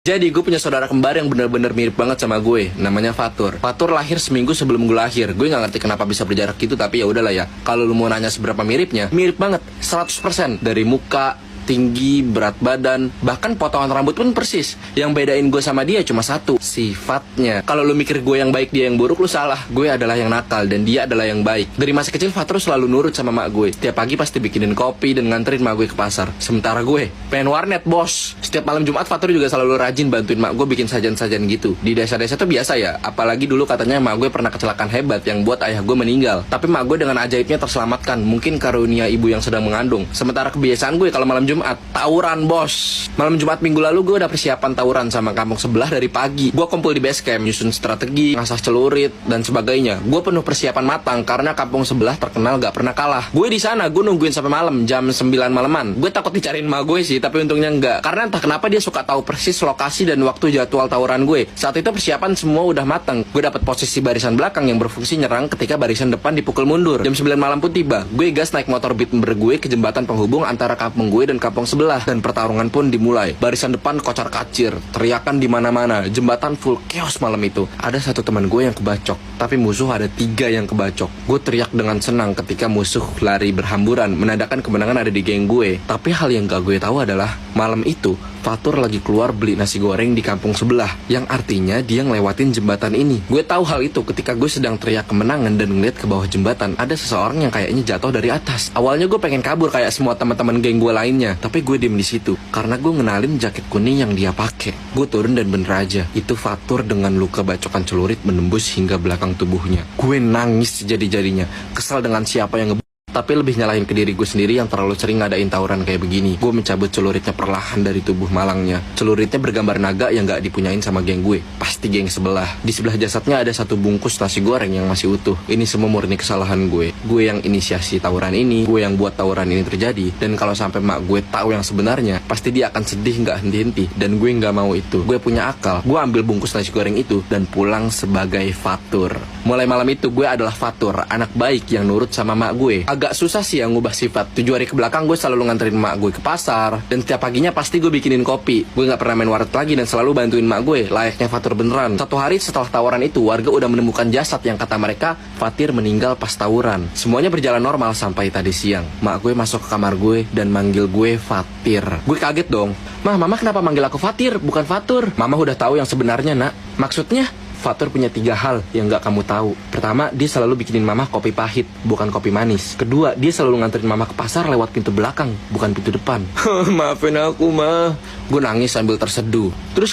Jadi gue punya saudara kembar yang bener-bener mirip banget sama gue. Namanya Fatur. Fatur lahir seminggu sebelum gue lahir. Gue gak ngerti kenapa bisa berjarak gitu, tapi ya udahlah ya. Kalau lu mau nanya seberapa miripnya, mirip banget, 100%. Dari muka, tinggi, berat badan, bahkan potongan rambut pun persis. Yang bedain gue sama dia cuma satu, sifatnya. Kalau lu mikir gue yang baik, dia yang buruk, lu salah. Gue adalah yang nakal dan dia adalah yang baik. Dari masa kecil Fatur selalu nurut sama mak gue. Setiap pagi pasti bikinin kopi dan nganterin mak gue ke pasar. Sementara gue pengen warnet, bos. Setiap malam Jumat Fatur juga selalu rajin bantuin mak gue bikin sajian-sajian gitu. Di desa-desa tuh biasa ya. Apalagi dulu katanya mak gue pernah kecelakaan hebat yang buat ayah gue meninggal. Tapi mak gue dengan ajaibnya terselamatkan. Mungkin karunia ibu yang sedang mengandung. Sementara kebiasaan gue kalau malam Jumat tawuran, bos. Malam Jumat minggu lalu gue udah persiapan tawuran sama kampung sebelah dari pagi. Gue kumpul di base camp, nyusun strategi, ngasah celurit dan sebagainya. Gue penuh persiapan matang karena kampung sebelah terkenal gak pernah kalah. Gue di sana gue nungguin sampai malam, jam 9 malaman. Gue takut dicariin mak gue sih, tapi untungnya enggak. Karena entah kenapa dia suka tahu persis lokasi dan waktu jadwal tawuran gue. Saat itu persiapan semua udah matang. Gue dapat posisi barisan belakang yang berfungsi nyerang ketika barisan depan dipukul mundur. Jam 9 malam pun tiba. Gue gas naik motor beat gue ke jembatan penghubung antara kampung gue dan kampung sebelah. Dan pertarungan pun dimulai. Barisan depan kocar kacir, teriakan di mana-mana. Jembatan full chaos malam itu. Ada satu teman gue yang kebacok, tapi musuh ada 3 yang kebacok. Gue teriak dengan senang ketika musuh lari berhamburan, menandakan kemenangan ada di geng gue. Tapi hal yang gak gue tahu adalah malam itu Fatur lagi keluar beli nasi goreng di kampung sebelah, yang artinya dia ngelewatin jembatan ini. Gue tahu hal itu ketika gue sedang teriak kemenangan dan ngeliat ke bawah jembatan ada seseorang yang kayaknya jatuh dari atas. Awalnya gue pengen kabur kayak semua teman-teman geng gue lainnya, tapi gue diem di situ karena gue ngenalin jaket kuning yang dia pakai. Gue turun dan bener aja, itu Fatur dengan luka bacokan celurit menembus hingga belakang tubuhnya. Gue nangis sejadi-jadinya, kesal dengan siapa yang tapi lebih nyalahin ke diri gue sendiri yang terlalu sering ngadain tawuran kayak begini. Gue mencabut celuritnya perlahan dari tubuh malangnya. Celuritnya bergambar naga yang gak dipunyain sama geng gue. Pasti geng sebelah. Di sebelah jasadnya ada satu bungkus nasi goreng yang masih utuh. Ini semua murni kesalahan gue. Gue yang inisiasi tawuran ini. Gue yang buat tawuran ini terjadi. Dan kalau sampai mak gue tahu yang sebenarnya, pasti dia akan sedih gak henti-henti. Dan gue gak mau itu. Gue punya akal. Gue ambil bungkus nasi goreng itu dan pulang sebagai Fatur. Mulai malam itu gue adalah Fatur, anak baik yang nurut sama mak gue. Agak susah sih yang ngubah sifat. 7 hari kebelakang gue selalu nganterin mak gue ke pasar. Dan setiap paginya pasti gue bikinin kopi. Gue gak pernah main warnet lagi dan selalu bantuin mak gue, layaknya Fatur beneran. 1 hari setelah tawuran itu, warga udah menemukan jasad yang kata mereka Fatir meninggal pas tawuran. Semuanya berjalan normal sampai tadi siang. Mak gue masuk ke kamar gue dan manggil gue Fatir. Gue kaget dong. Mama kenapa manggil aku Fatir, bukan Fatur? Mama udah tahu yang sebenarnya, nak. Maksudnya? Fatur punya 3 hal yang gak kamu tahu. Pertama, dia selalu bikinin mama kopi pahit, bukan kopi manis. Kedua, dia selalu nganterin mama ke pasar lewat pintu belakang, bukan pintu depan. Maafin aku, Ma. Gue nangis sambil terseduh. Terus